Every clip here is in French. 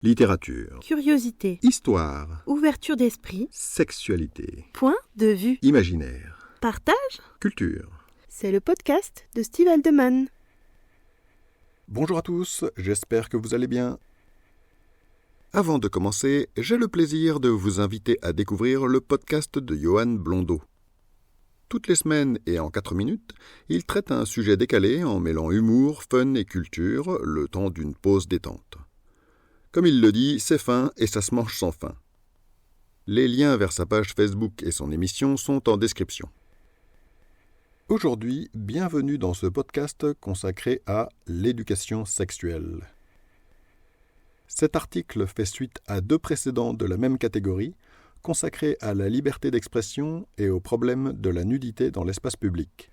Littérature, Curiosité, histoire, ouverture d'esprit, sexualité, point de vue, imaginaire, partage. culture. C'est le podcast de Steve Aldeman. Bonjour à tous, j'espère que vous allez bien. Avant de commencer, j'ai le plaisir de vous inviter à découvrir le podcast de Johan Blondeau. Toutes les semaines et en 4 minutes, il traite un sujet décalé en mêlant humour, fun et culture, le temps d'une pause détente. Comme il le dit, c'est fin et ça se mange sans fin. Les liens vers sa page Facebook et son émission sont en description. Aujourd'hui, bienvenue dans ce podcast consacré à l'éducation sexuelle. Cet article fait suite à 2 précédents de la même catégorie, consacrés à la liberté d'expression et au problème de la nudité dans l'espace public.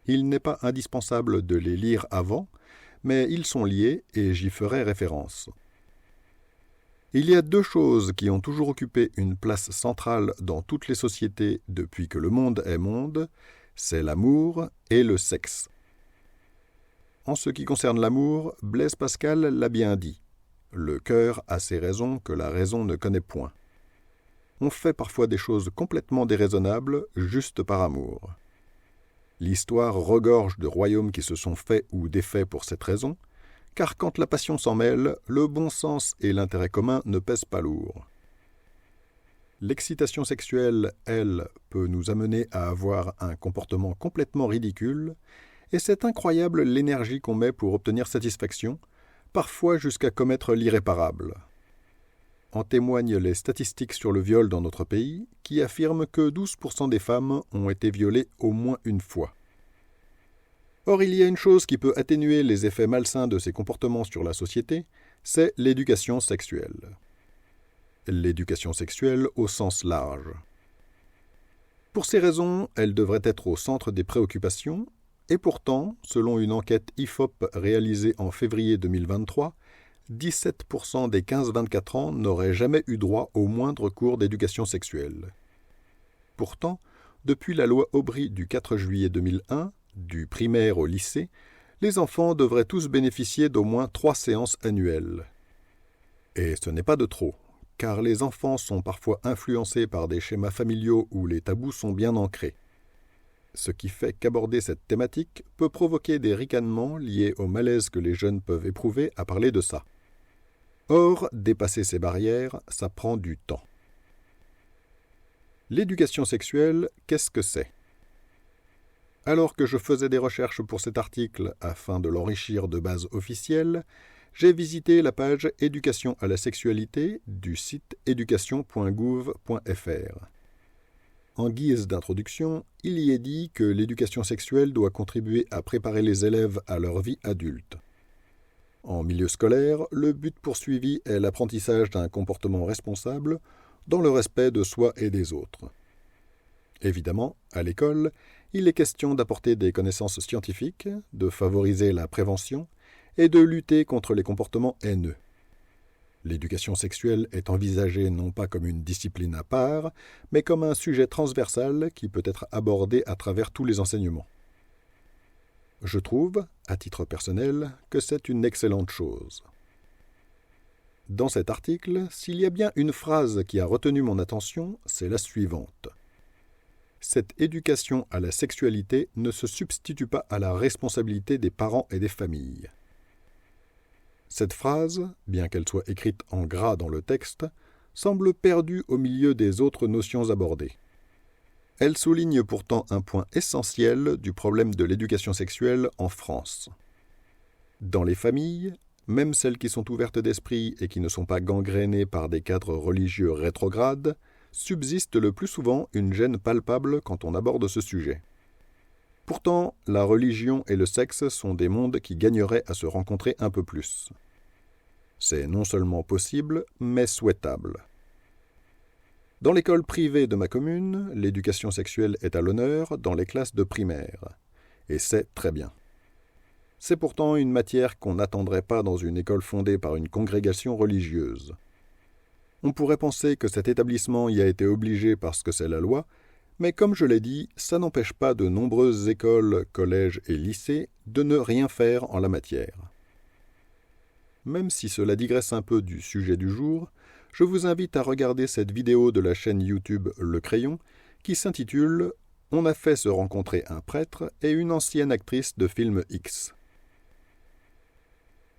Il n'est pas indispensable de les lire avant, mais ils sont liés et j'y ferai référence. Il y a 2 choses qui ont toujours occupé une place centrale dans toutes les sociétés depuis que le monde est monde, c'est l'amour et le sexe. En ce qui concerne l'amour, Blaise Pascal l'a bien dit. Le cœur a ses raisons que la raison ne connaît point. On fait parfois des choses complètement déraisonnables juste par amour. L'histoire regorge de royaumes qui se sont faits ou défaits pour cette raison, car quand la passion s'en mêle, le bon sens et l'intérêt commun ne pèsent pas lourd. L'excitation sexuelle, elle, peut nous amener à avoir un comportement complètement ridicule, et c'est incroyable l'énergie qu'on met pour obtenir satisfaction, parfois jusqu'à commettre l'irréparable. En témoignent les statistiques sur le viol dans notre pays, qui affirment que 12% des femmes ont été violées au moins une fois. Or, il y a une chose qui peut atténuer les effets malsains de ces comportements sur la société, c'est l'éducation sexuelle. L'éducation sexuelle au sens large. Pour ces raisons, elle devrait être au centre des préoccupations, et pourtant, selon une enquête IFOP réalisée en février 2023, 17% des 15-24 ans n'auraient jamais eu droit au moindre cours d'éducation sexuelle. Pourtant, depuis la loi Aubry du 4 juillet 2001, du primaire au lycée, les enfants devraient tous bénéficier d'au moins 3 séances annuelles. Et ce n'est pas de trop, car les enfants sont parfois influencés par des schémas familiaux où les tabous sont bien ancrés. Ce qui fait qu'aborder cette thématique peut provoquer des ricanements liés au malaise que les jeunes peuvent éprouver à parler de ça. Or, dépasser ces barrières, ça prend du temps. L'éducation sexuelle, qu'est-ce que c'est ? Alors que je faisais des recherches pour cet article afin de l'enrichir de bases officielles, j'ai visité la page Éducation à la sexualité du site education.gouv.fr. En guise d'introduction, il y est dit que l'éducation sexuelle doit contribuer à préparer les élèves à leur vie adulte. En milieu scolaire, le but poursuivi est l'apprentissage d'un comportement responsable dans le respect de soi et des autres. Évidemment, à l'école, il est question d'apporter des connaissances scientifiques, de favoriser la prévention et de lutter contre les comportements haineux. L'éducation sexuelle est envisagée non pas comme une discipline à part, mais comme un sujet transversal qui peut être abordé à travers tous les enseignements. Je trouve, à titre personnel, que c'est une excellente chose. Dans cet article, s'il y a bien une phrase qui a retenu mon attention, c'est la suivante. Cette éducation à la sexualité ne se substitue pas à la responsabilité des parents et des familles. Cette phrase, bien qu'elle soit écrite en gras dans le texte, semble perdue au milieu des autres notions abordées. Elle souligne pourtant un point essentiel du problème de l'éducation sexuelle en France. Dans les familles, même celles qui sont ouvertes d'esprit et qui ne sont pas gangrénées par des cadres religieux rétrogrades, subsiste le plus souvent une gêne palpable quand on aborde ce sujet. Pourtant, la religion et le sexe sont des mondes qui gagneraient à se rencontrer un peu plus. C'est non seulement possible, mais souhaitable. Dans l'école privée de ma commune, l'éducation sexuelle est à l'honneur dans les classes de primaire. Et c'est très bien. C'est pourtant une matière qu'on n'attendrait pas dans une école fondée par une congrégation religieuse. On pourrait penser que cet établissement y a été obligé parce que c'est la loi, mais comme je l'ai dit, ça n'empêche pas de nombreuses écoles, collèges et lycées de ne rien faire en la matière. Même si cela digresse un peu du sujet du jour, je vous invite à regarder cette vidéo de la chaîne YouTube Le Crayon qui s'intitule « On a fait se rencontrer un prêtre et une ancienne actrice de film X ».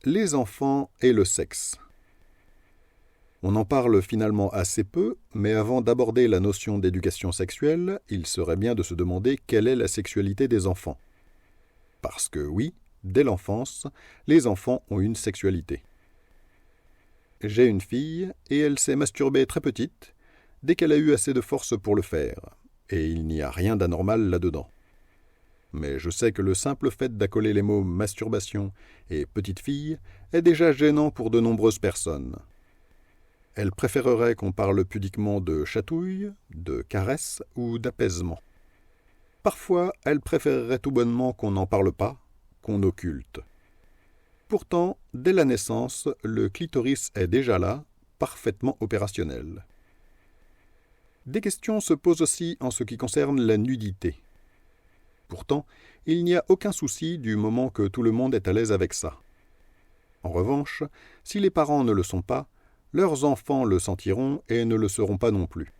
Les enfants et le sexe. On en parle finalement assez peu, mais avant d'aborder la notion d'éducation sexuelle, il serait bien de se demander quelle est la sexualité des enfants. Parce que oui, dès l'enfance, les enfants ont une sexualité. J'ai une fille, et elle s'est masturbée très petite, dès qu'elle a eu assez de force pour le faire, et il n'y a rien d'anormal là-dedans. Mais je sais que le simple fait d'accoler les mots « masturbation » et « petite fille » est déjà gênant pour de nombreuses personnes. Elle préférerait qu'on parle pudiquement de chatouille, de caresse ou d'apaisement. Parfois, elle préférerait tout bonnement qu'on n'en parle pas, qu'on occulte. Pourtant, dès la naissance, le clitoris est déjà là, parfaitement opérationnel. Des questions se posent aussi en ce qui concerne la nudité. Pourtant, il n'y a aucun souci du moment que tout le monde est à l'aise avec ça. En revanche, si les parents ne le sont pas, leurs enfants le sentiront et ne le seront pas non plus.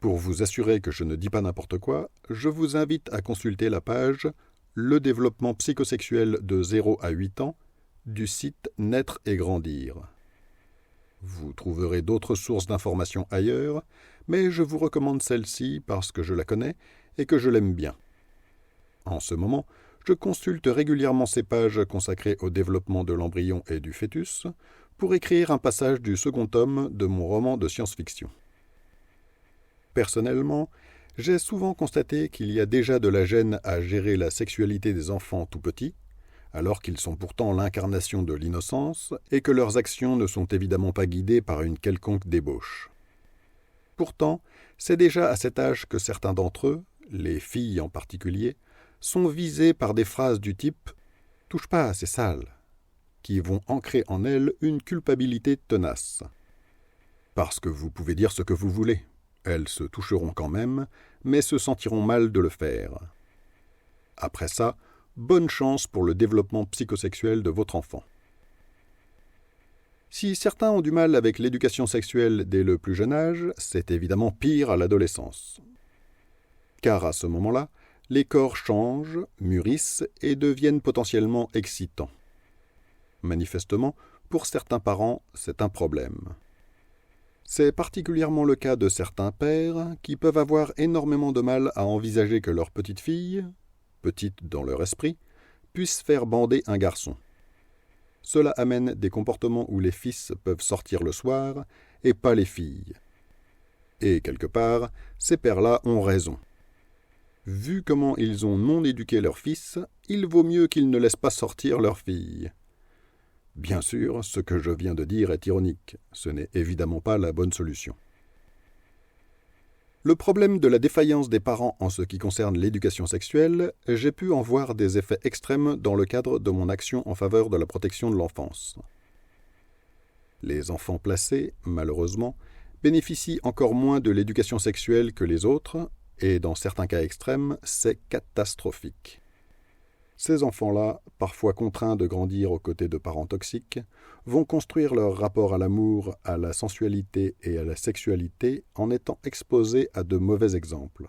Pour vous assurer que je ne dis pas n'importe quoi, je vous invite à consulter la page « Le développement psychosexuel de 0 à 8 ans » du site Naître et Grandir. Vous trouverez d'autres sources d'informations ailleurs, mais je vous recommande celle-ci parce que je la connais et que je l'aime bien. En ce moment, je consulte régulièrement ces pages consacrées au développement de l'embryon et du fœtus pour écrire un passage du second tome de mon roman de science-fiction. Personnellement, j'ai souvent constaté qu'il y a déjà de la gêne à gérer la sexualité des enfants tout petits, alors qu'ils sont pourtant l'incarnation de l'innocence et que leurs actions ne sont évidemment pas guidées par une quelconque débauche. Pourtant, c'est déjà à cet âge que certains d'entre eux, les filles en particulier, sont visés par des phrases du type « touche pas, c'est sale », qui vont ancrer en elles une culpabilité tenace. Parce que vous pouvez dire ce que vous voulez, elles se toucheront quand même, mais se sentiront mal de le faire. Après ça, bonne chance pour le développement psychosexuel de votre enfant. Si certains ont du mal avec l'éducation sexuelle dès le plus jeune âge, c'est évidemment pire à l'adolescence. Car à ce moment-là, les corps changent, mûrissent et deviennent potentiellement excitants. Manifestement, pour certains parents, c'est un problème. C'est particulièrement le cas de certains pères qui peuvent avoir énormément de mal à envisager que leur petite fille, petite dans leur esprit, puisse faire bander un garçon. Cela amène des comportements où les fils peuvent sortir le soir et pas les filles. Et quelque part, ces pères-là ont raison. Vu comment ils ont non éduqué leurs fils, il vaut mieux qu'ils ne laissent pas sortir leurs filles. Bien sûr, ce que je viens de dire est ironique, ce n'est évidemment pas la bonne solution. Le problème de la défaillance des parents en ce qui concerne l'éducation sexuelle, j'ai pu en voir des effets extrêmes dans le cadre de mon action en faveur de la protection de l'enfance. Les enfants placés, malheureusement, bénéficient encore moins de l'éducation sexuelle que les autres, et dans certains cas extrêmes, c'est catastrophique. Ces enfants-là, parfois contraints de grandir aux côtés de parents toxiques, vont construire leur rapport à l'amour, à la sensualité et à la sexualité en étant exposés à de mauvais exemples.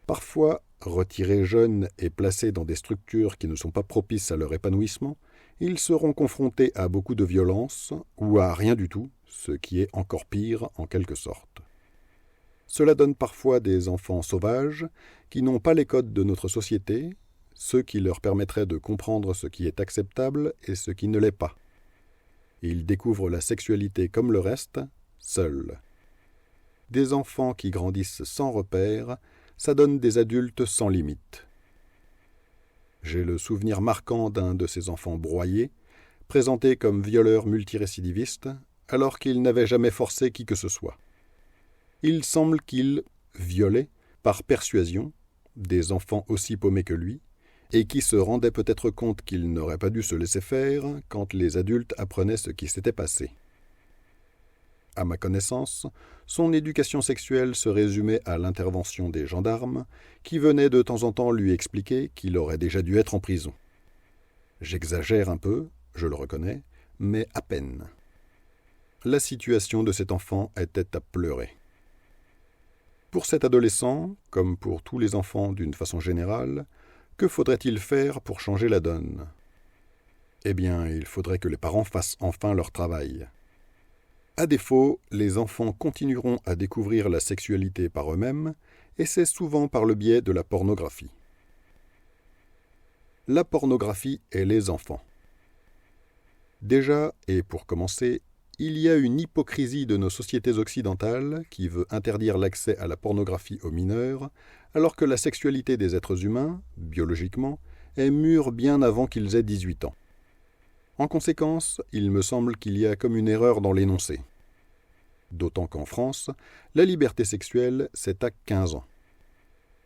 Parfois, retirés jeunes et placés dans des structures qui ne sont pas propices à leur épanouissement, ils seront confrontés à beaucoup de violence ou à rien du tout, ce qui est encore pire en quelque sorte. Cela donne parfois des enfants sauvages qui n'ont pas les codes de notre société, ceux qui leur permettraient de comprendre ce qui est acceptable et ce qui ne l'est pas. Ils découvrent la sexualité comme le reste, seuls. Des enfants qui grandissent sans repères, ça donne des adultes sans limite. J'ai le souvenir marquant d'un de ces enfants broyés, présenté comme violeur multirécidiviste, alors qu'il n'avait jamais forcé qui que ce soit. Il semble qu'il violait, par persuasion, des enfants aussi paumés que lui, et qui se rendaient peut-être compte qu'il n'aurait pas dû se laisser faire quand les adultes apprenaient ce qui s'était passé. À ma connaissance, son éducation sexuelle se résumait à l'intervention des gendarmes, qui venaient de temps en temps lui expliquer qu'il aurait déjà dû être en prison. J'exagère un peu, je le reconnais, mais à peine. La situation de cet enfant était à pleurer. Pour cet adolescent, comme pour tous les enfants d'une façon générale, que faudrait-il faire pour changer la donne ? Eh bien, il faudrait que les parents fassent enfin leur travail. À défaut, les enfants continueront à découvrir la sexualité par eux-mêmes, et c'est souvent par le biais de la pornographie. La pornographie et les enfants. Déjà, et pour commencer, il y a une hypocrisie de nos sociétés occidentales qui veut interdire l'accès à la pornographie aux mineurs, alors que la sexualité des êtres humains, biologiquement, est mûre bien avant qu'ils aient 18 ans. En conséquence, il me semble qu'il y a comme une erreur dans l'énoncé. D'autant qu'en France, la liberté sexuelle, c'est à 15 ans.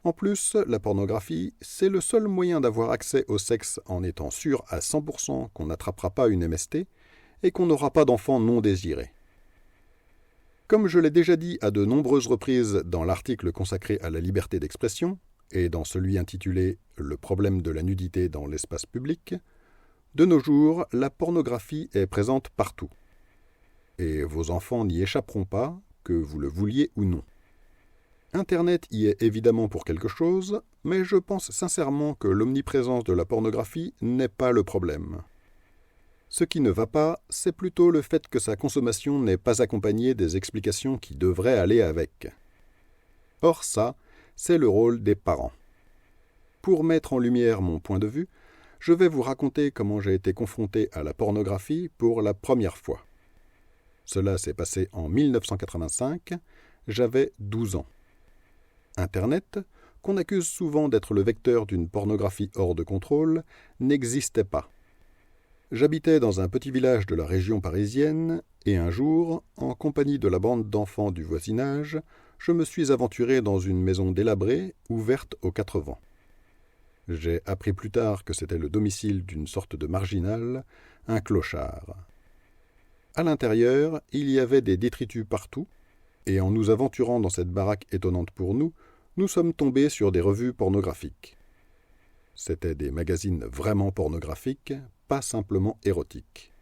En plus, la pornographie, c'est le seul moyen d'avoir accès au sexe en étant sûr à 100% qu'on n'attrapera pas une MST et qu'on n'aura pas d'enfants non désirés. Comme je l'ai déjà dit à de nombreuses reprises dans l'article consacré à la liberté d'expression et dans celui intitulé « Le problème de la nudité dans l'espace public », de nos jours, la pornographie est présente partout. Et vos enfants n'y échapperont pas, que vous le vouliez ou non. Internet y est évidemment pour quelque chose, mais je pense sincèrement que l'omniprésence de la pornographie n'est pas le problème. Ce qui ne va pas, c'est plutôt le fait que sa consommation n'est pas accompagnée des explications qui devraient aller avec. Or ça, c'est le rôle des parents. Pour mettre en lumière mon point de vue, je vais vous raconter comment j'ai été confronté à la pornographie pour la première fois. Cela s'est passé en 1985, j'avais 12 ans. Internet, qu'on accuse souvent d'être le vecteur d'une pornographie hors de contrôle, n'existait pas. J'habitais dans un petit village de la région parisienne et un jour, en compagnie de la bande d'enfants du voisinage, je me suis aventuré dans une maison délabrée, ouverte aux 4 vents. J'ai appris plus tard que c'était le domicile d'une sorte de marginal, un clochard. À l'intérieur, il y avait des détritus partout, et en nous aventurant dans cette baraque étonnante pour nous, nous sommes tombés sur des revues pornographiques. C'étaient des magazines vraiment pornographiques, pas simplement érotiques.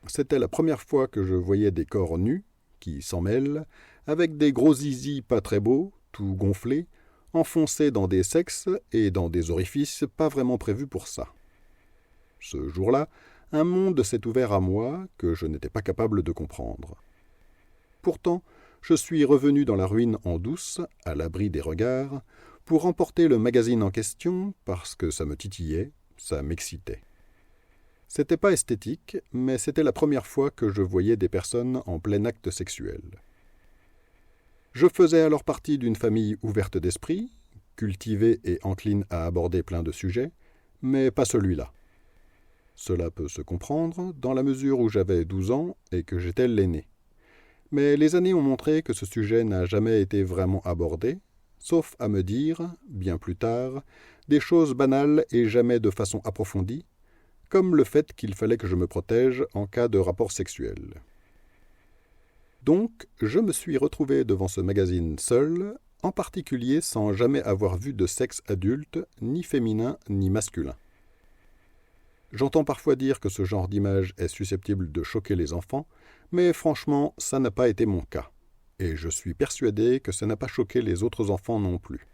C'était la première fois que je voyais des corps nus, qui s'en mêlent, avec des gros zizis pas très beaux, tout gonflés, enfoncés dans des sexes et dans des orifices pas vraiment prévus pour ça. Ce jour-là, un monde s'est ouvert à moi que je n'étais pas capable de comprendre. Pourtant, je suis revenu dans la ruine en douce, à l'abri des regards, pour emporter le magazine en question parce que ça me titillait, ça m'excitait. C'était pas esthétique, mais c'était la première fois que je voyais des personnes en plein acte sexuel. Je faisais alors partie d'une famille ouverte d'esprit, cultivée et encline à aborder plein de sujets, mais pas celui-là. Cela peut se comprendre dans la mesure où j'avais 12 ans et que j'étais l'aîné. Mais les années ont montré que ce sujet n'a jamais été vraiment abordé, sauf à me dire, bien plus tard, des choses banales et jamais de façon approfondie, comme le fait qu'il fallait que je me protège en cas de rapport sexuel. Donc, je me suis retrouvé devant ce magazine seul, en particulier sans jamais avoir vu de sexe adulte, ni féminin ni masculin. J'entends parfois dire que ce genre d'image est susceptible de choquer les enfants, mais franchement, ça n'a pas été mon cas. Et je suis persuadé que ça n'a pas choqué les autres enfants non plus.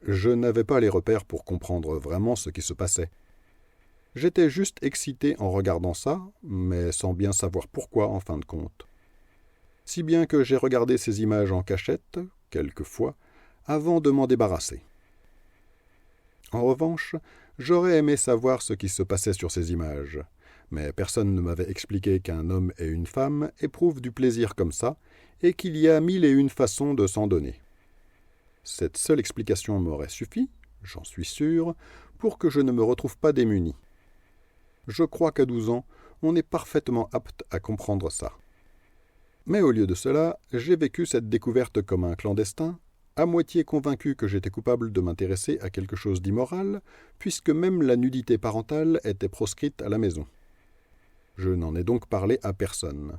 Je n'avais pas les repères pour comprendre vraiment ce qui se passait. J'étais juste excité en regardant ça, mais sans bien savoir pourquoi en fin de compte. Si bien que j'ai regardé ces images en cachette, quelquefois, avant de m'en débarrasser. En revanche, j'aurais aimé savoir ce qui se passait sur ces images, mais personne ne m'avait expliqué qu'un homme et une femme éprouvent du plaisir comme ça, et qu'il y a 1001 façons de s'en donner. Cette seule explication m'aurait suffi, j'en suis sûr, pour que je ne me retrouve pas démuni. Je crois qu'à 12 ans, on est parfaitement apte à comprendre ça. Mais au lieu de cela, j'ai vécu cette découverte comme un clandestin, à moitié convaincu que j'étais coupable de m'intéresser à quelque chose d'immoral, puisque même la nudité parentale était proscrite à la maison. Je n'en ai donc parlé à personne.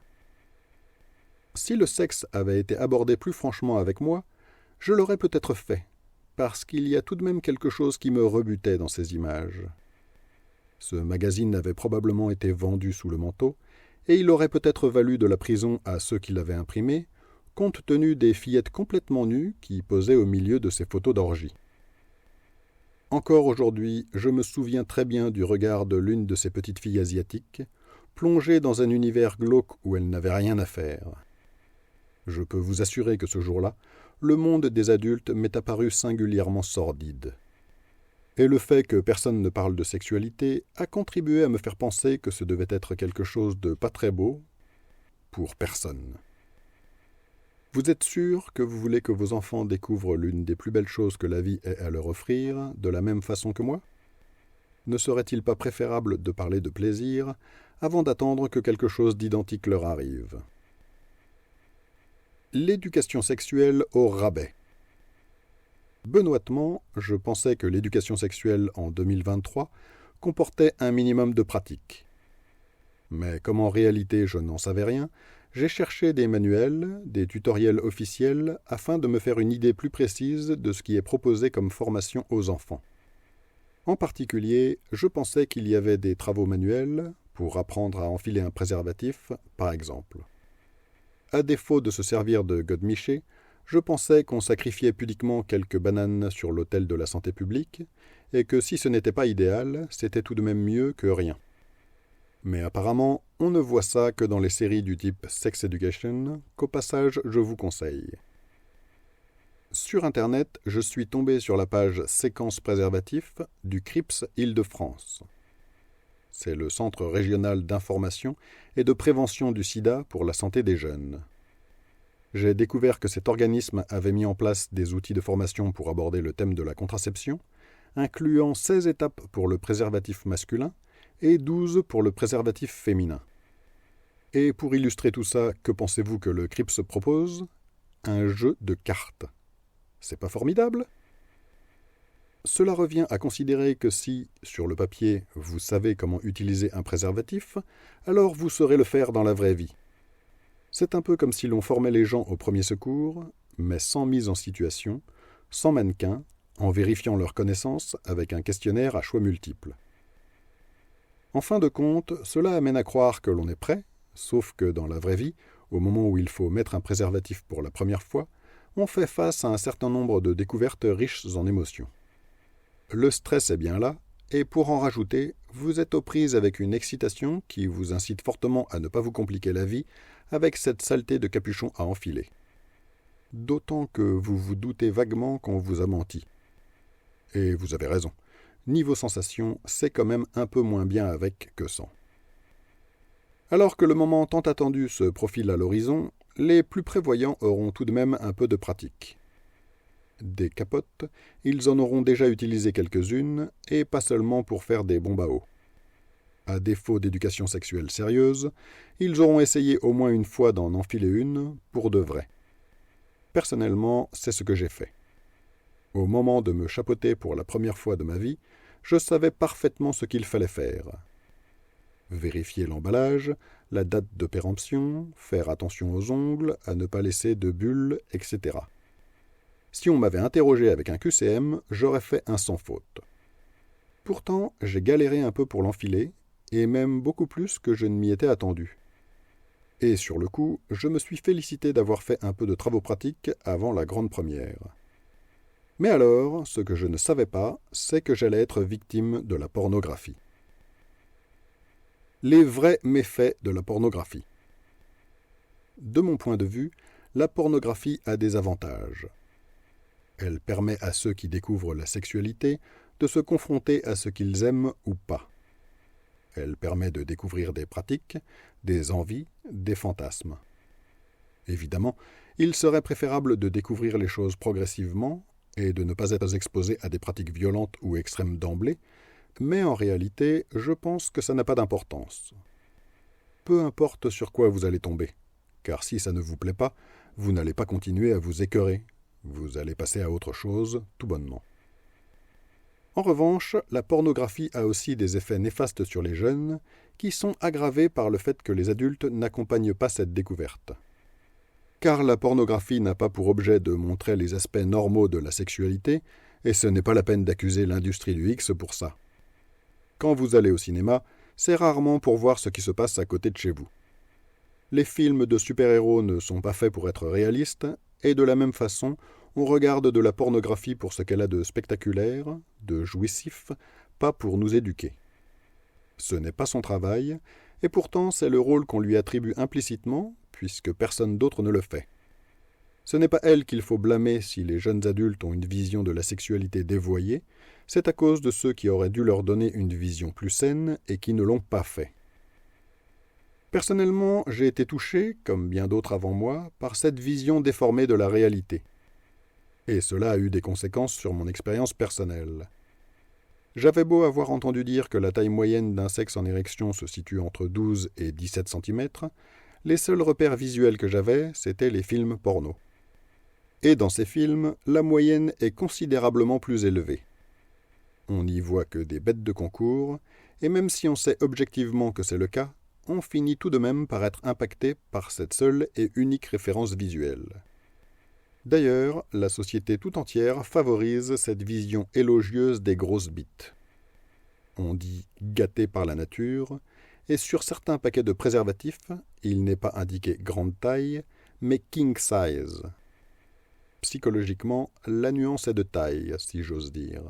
Si le sexe avait été abordé plus franchement avec moi, je l'aurais peut-être fait, parce qu'il y a tout de même quelque chose qui me rebutait dans ces images. Ce magazine avait probablement été vendu sous le manteau, et il aurait peut-être valu de la prison à ceux qui l'avaient imprimé, compte tenu des fillettes complètement nues qui posaient au milieu de ces photos d'orgie. Encore aujourd'hui, je me souviens très bien du regard de l'une de ces petites filles asiatiques, plongée dans un univers glauque où elle n'avait rien à faire. Je peux vous assurer que ce jour-là, le monde des adultes m'est apparu singulièrement sordide. Et le fait que personne ne parle de sexualité a contribué à me faire penser que ce devait être quelque chose de pas très beau pour personne. Vous êtes sûr que vous voulez que vos enfants découvrent l'une des plus belles choses que la vie ait à leur offrir, de la même façon que moi ? Ne serait-il pas préférable de parler de plaisir avant d'attendre que quelque chose d'identique leur arrive ? L'éducation sexuelle au rabais. Benoîtement, je pensais que l'éducation sexuelle en 2023 comportait un minimum de pratique. Mais comme en réalité je n'en savais rien, j'ai cherché des manuels, des tutoriels officiels afin de me faire une idée plus précise de ce qui est proposé comme formation aux enfants. En particulier, je pensais qu'il y avait des travaux manuels pour apprendre à enfiler un préservatif, par exemple. À défaut de se servir de godemiché, je pensais qu'on sacrifiait pudiquement quelques bananes sur l'autel de la santé publique, et que si ce n'était pas idéal, c'était tout de même mieux que rien. Mais apparemment, on ne voit ça que dans les séries du type Sex Education, qu'au passage je vous conseille. Sur Internet, je suis tombé sur la page Séquence préservatif du CRIPS Île-de-France. C'est le Centre régional d'information et de prévention du sida pour la santé des jeunes. J'ai découvert que cet organisme avait mis en place des outils de formation pour aborder le thème de la contraception, incluant 16 étapes pour le préservatif masculin et 12 pour le préservatif féminin. Et pour illustrer tout ça, que pensez-vous que le CRIPS propose ? Un jeu de cartes. C'est pas formidable ? Cela revient à considérer que si, sur le papier, vous savez comment utiliser un préservatif, alors vous saurez le faire dans la vraie vie. C'est un peu comme si l'on formait les gens au premier secours, mais sans mise en situation, sans mannequin, en vérifiant leurs connaissances avec un questionnaire à choix multiples. En fin de compte, cela amène à croire que l'on est prêt, sauf que dans la vraie vie, au moment où il faut mettre un préservatif pour la première fois, on fait face à un certain nombre de découvertes riches en émotions. Le stress est bien là, et pour en rajouter, vous êtes aux prises avec une excitation qui vous incite fortement à ne pas vous compliquer la vie avec cette saleté de capuchon à enfiler. D'autant que vous vous doutez vaguement qu'on vous a menti. Et vous avez raison. Niveau sensation, c'est quand même un peu moins bien avec que sans. Alors que le moment tant attendu se profile à l'horizon, les plus prévoyants auront tout de même un peu de pratique. Des capotes, ils en auront déjà utilisé quelques-unes, et pas seulement pour faire des bombes à eau. À défaut d'éducation sexuelle sérieuse, ils auront essayé au moins une fois d'en enfiler une, pour de vrai. Personnellement, c'est ce que j'ai fait. Au moment de me chapeauter pour la première fois de ma vie, je savais parfaitement ce qu'il fallait faire. Vérifier l'emballage, la date de péremption, faire attention aux ongles, à ne pas laisser de bulles, etc. Si on m'avait interrogé avec un QCM, j'aurais fait un sans faute. Pourtant, j'ai galéré un peu pour l'enfiler, et même beaucoup plus que je ne m'y étais attendu. Et sur le coup, je me suis félicité d'avoir fait un peu de travaux pratiques avant la grande première. Mais alors, ce que je ne savais pas, c'est que j'allais être victime de la pornographie. Les vrais méfaits de la pornographie. De mon point de vue, la pornographie a des avantages. Elle permet à ceux qui découvrent la sexualité de se confronter à ce qu'ils aiment ou pas. Elle permet de découvrir des pratiques, des envies, des fantasmes. Évidemment, il serait préférable de découvrir les choses progressivement et de ne pas être exposé à des pratiques violentes ou extrêmes d'emblée, mais en réalité, je pense que ça n'a pas d'importance. Peu importe sur quoi vous allez tomber, car si ça ne vous plaît pas, vous n'allez pas continuer à vous écœurer, vous allez passer à autre chose tout bonnement. En revanche, la pornographie a aussi des effets néfastes sur les jeunes, qui sont aggravés par le fait que les adultes n'accompagnent pas cette découverte. Car la pornographie n'a pas pour objet de montrer les aspects normaux de la sexualité, et ce n'est pas la peine d'accuser l'industrie du X pour ça. Quand vous allez au cinéma, c'est rarement pour voir ce qui se passe à côté de chez vous. Les films de super-héros ne sont pas faits pour être réalistes, et de la même façon, on regarde de la pornographie pour ce qu'elle a de spectaculaire, de jouissif, pas pour nous éduquer. Ce n'est pas son travail, et pourtant c'est le rôle qu'on lui attribue implicitement, puisque personne d'autre ne le fait. Ce n'est pas elle qu'il faut blâmer si les jeunes adultes ont une vision de la sexualité dévoyée, c'est à cause de ceux qui auraient dû leur donner une vision plus saine et qui ne l'ont pas fait. Personnellement, j'ai été touché, comme bien d'autres avant moi, par cette vision déformée de la réalité. Et cela a eu des conséquences sur mon expérience personnelle. J'avais beau avoir entendu dire que la taille moyenne d'un sexe en érection se situe entre 12 et 17 cm, les seuls repères visuels que j'avais, c'étaient les films porno. Et dans ces films, la moyenne est considérablement plus élevée. On n'y voit que des bêtes de concours, et même si on sait objectivement que c'est le cas, on finit tout de même par être impacté par cette seule et unique référence visuelle. D'ailleurs, la société tout entière favorise cette vision élogieuse des grosses bites. On dit « gâté par la nature », et sur certains paquets de préservatifs, il n'est pas indiqué grande taille, mais king size. Psychologiquement, la nuance est de taille, si j'ose dire.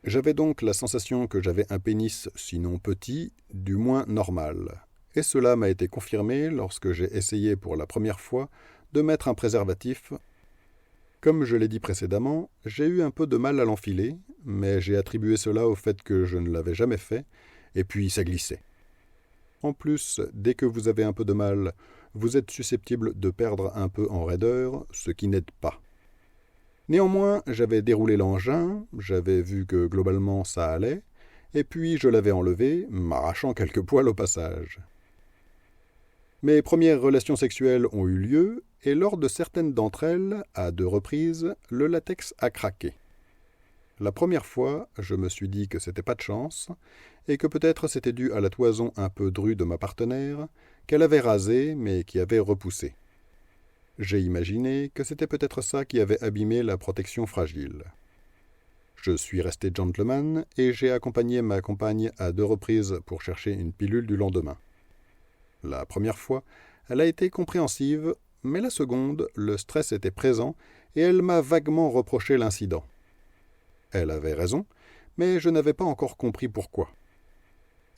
J'avais donc la sensation que j'avais un pénis, sinon petit, du moins normal. Et cela m'a été confirmé lorsque j'ai essayé pour la première fois de mettre un préservatif. Comme je l'ai dit précédemment, j'ai eu un peu de mal à l'enfiler, mais j'ai attribué cela au fait que je ne l'avais jamais fait, et puis ça glissait. En plus, dès que vous avez un peu de mal, vous êtes susceptible de perdre un peu en raideur, ce qui n'aide pas. Néanmoins, j'avais déroulé l'engin, j'avais vu que globalement ça allait, et puis je l'avais enlevé, m'arrachant quelques poils au passage. Mes premières relations sexuelles ont eu lieu, et lors de certaines d'entre elles, à 2 reprises, le latex a craqué. La première fois, je me suis dit que c'était pas de chance, et que peut-être c'était dû à la toison un peu drue de ma partenaire, qu'elle avait rasée, mais qui avait repoussé. J'ai imaginé que c'était peut-être ça qui avait abîmé la protection fragile. Je suis resté gentleman et j'ai accompagné ma compagne à 2 reprises pour chercher une pilule du lendemain. La première fois, elle a été compréhensive, mais la seconde, le stress était présent et elle m'a vaguement reproché l'incident. Elle avait raison, mais je n'avais pas encore compris pourquoi.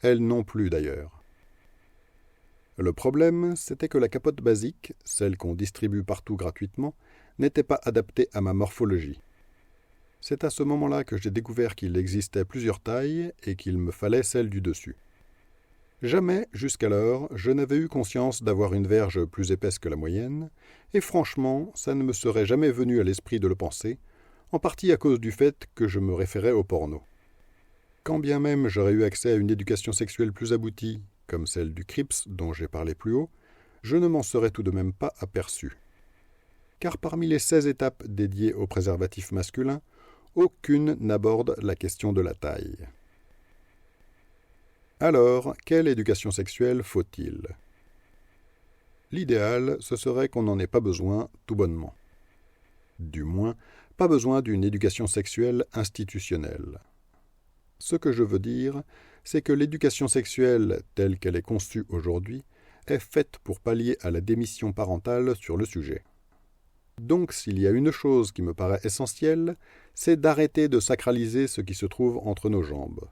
Elle non plus d'ailleurs. Le problème, c'était que la capote basique, celle qu'on distribue partout gratuitement, n'était pas adaptée à ma morphologie. C'est à ce moment-là que j'ai découvert qu'il existait plusieurs tailles et qu'il me fallait celle du dessus. Jamais, jusqu'alors, je n'avais eu conscience d'avoir une verge plus épaisse que la moyenne, et franchement, ça ne me serait jamais venu à l'esprit de le penser, en partie à cause du fait que je me référais au porno. Quand bien même j'aurais eu accès à une éducation sexuelle plus aboutie, comme celle du CRIPS dont j'ai parlé plus haut, je ne m'en serais tout de même pas aperçu. Car parmi les 16 étapes dédiées au préservatif masculin, aucune n'aborde la question de la taille. Alors, quelle éducation sexuelle faut-il ? L'idéal, ce serait qu'on n'en ait pas besoin, tout bonnement. Du moins, pas besoin d'une éducation sexuelle institutionnelle. Ce que je veux dire, c'est que l'éducation sexuelle, telle qu'elle est conçue aujourd'hui, est faite pour pallier à la démission parentale sur le sujet. Donc s'il y a une chose qui me paraît essentielle, c'est d'arrêter de sacraliser ce qui se trouve entre nos jambes.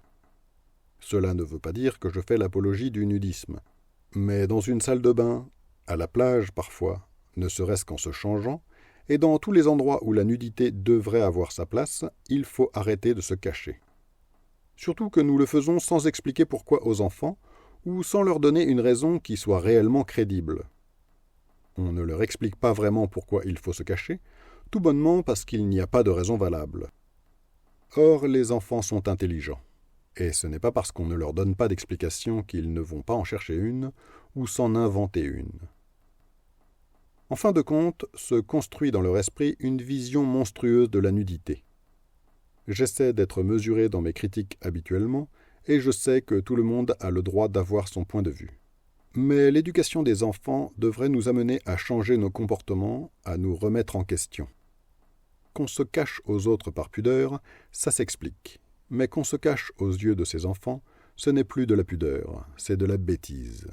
Cela ne veut pas dire que je fais l'apologie du nudisme. Mais dans une salle de bain, à la plage parfois, ne serait-ce qu'en se changeant, et dans tous les endroits où la nudité devrait avoir sa place, il faut arrêter de se cacher. Surtout que nous le faisons sans expliquer pourquoi aux enfants, ou sans leur donner une raison qui soit réellement crédible. On ne leur explique pas vraiment pourquoi il faut se cacher, tout bonnement parce qu'il n'y a pas de raison valable. Or, les enfants sont intelligents. Et ce n'est pas parce qu'on ne leur donne pas d'explication qu'ils ne vont pas en chercher une, ou s'en inventer une. En fin de compte, se construit dans leur esprit une vision monstrueuse de la nudité. J'essaie d'être mesuré dans mes critiques habituellement, et je sais que tout le monde a le droit d'avoir son point de vue. Mais l'éducation des enfants devrait nous amener à changer nos comportements, à nous remettre en question. Qu'on se cache aux autres par pudeur, ça s'explique. mais qu'on se cache aux yeux de ses enfants, ce n'est plus de la pudeur, c'est de la bêtise.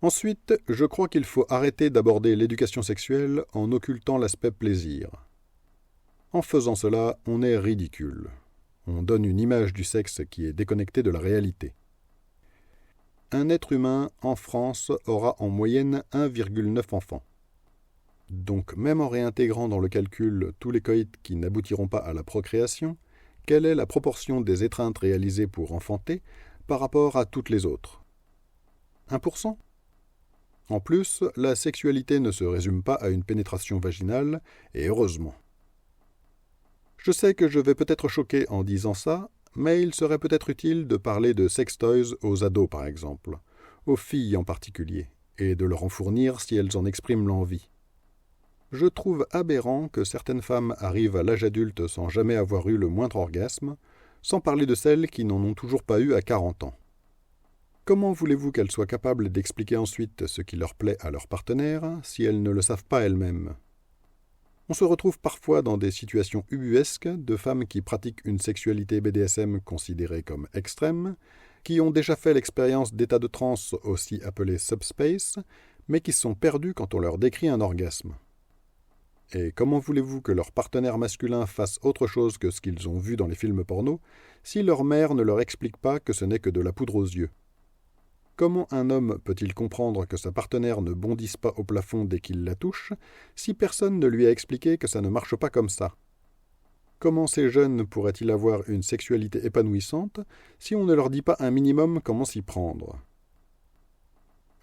Ensuite, je crois qu'il faut arrêter d'aborder l'éducation sexuelle en occultant l'aspect plaisir. En faisant cela, on est ridicule. On donne une image du sexe qui est déconnectée de la réalité. Un être humain, en France, aura en moyenne 1,9 enfants. Donc, même en réintégrant dans le calcul tous les coïts qui n'aboutiront pas à la procréation, quelle est la proportion des étreintes réalisées pour enfanter par rapport à toutes les autres ? 1%? En plus, la sexualité ne se résume pas à une pénétration vaginale, et heureusement. Je sais que je vais peut-être choquer en disant ça, mais il serait peut-être utile de parler de sextoys aux ados par exemple, aux filles en particulier, et de leur en fournir si elles en expriment l'envie. Je trouve aberrant que certaines femmes arrivent à l'âge adulte sans jamais avoir eu le moindre orgasme, sans parler de celles qui n'en ont toujours pas eu à 40 ans. Comment voulez-vous qu'elles soient capables d'expliquer ensuite ce qui leur plaît à leur partenaire si elles ne le savent pas elles-mêmes ? On se retrouve parfois dans des situations ubuesques de femmes qui pratiquent une sexualité BDSM considérée comme extrême, qui ont déjà fait l'expérience d'états de transe aussi appelés subspace, mais qui sont perdues quand on leur décrit un orgasme. Et comment voulez-vous que leur partenaire masculin fasse autre chose que ce qu'ils ont vu dans les films porno si leur mère ne leur explique pas que ce n'est que de la poudre aux yeux ? Comment un homme peut-il comprendre que sa partenaire ne bondisse pas au plafond dès qu'il la touche, si personne ne lui a expliqué que ça ne marche pas comme ça ? Comment ces jeunes pourraient-ils avoir une sexualité épanouissante si on ne leur dit pas un minimum comment s'y prendre ?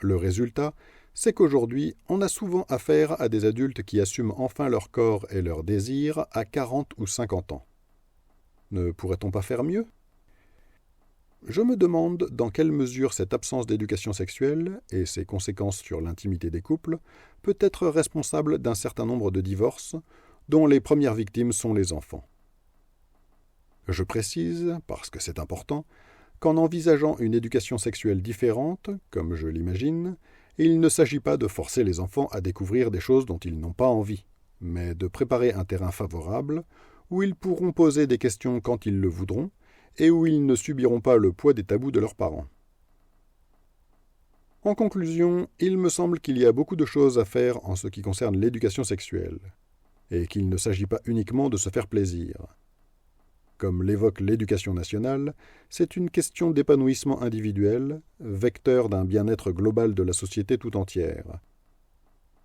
Le résultat, c'est qu'aujourd'hui, on a souvent affaire à des adultes qui assument enfin leur corps et leurs désirs à 40 ou 50 ans. Ne pourrait-on pas faire mieux ? Je me demande dans quelle mesure cette absence d'éducation sexuelle et ses conséquences sur l'intimité des couples peut être responsable d'un certain nombre de divorces dont les premières victimes sont les enfants. Je précise, parce que c'est important, qu'en envisageant une éducation sexuelle différente, comme je l'imagine, il ne s'agit pas de forcer les enfants à découvrir des choses dont ils n'ont pas envie, mais de préparer un terrain favorable où ils pourront poser des questions quand ils le voudront, et où ils ne subiront pas le poids des tabous de leurs parents. En conclusion, il me semble qu'il y a beaucoup de choses à faire en ce qui concerne l'éducation sexuelle, et qu'il ne s'agit pas uniquement de se faire plaisir. Comme l'évoque l'Éducation nationale, c'est une question d'épanouissement individuel, vecteur d'un bien-être global de la société tout entière.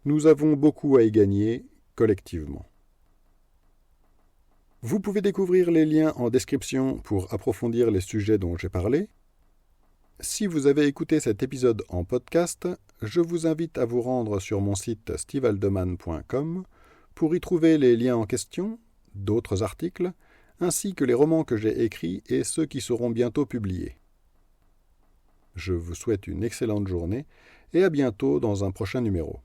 Nous avons beaucoup à y gagner, collectivement. Vous pouvez découvrir les liens en description pour approfondir les sujets dont j'ai parlé. Si vous avez écouté cet épisode en podcast, je vous invite à vous rendre sur mon site stevehaldeman.com pour y trouver les liens en question, d'autres articles, ainsi que les romans que j'ai écrits et ceux qui seront bientôt publiés. Je vous souhaite une excellente journée et à bientôt dans un prochain numéro.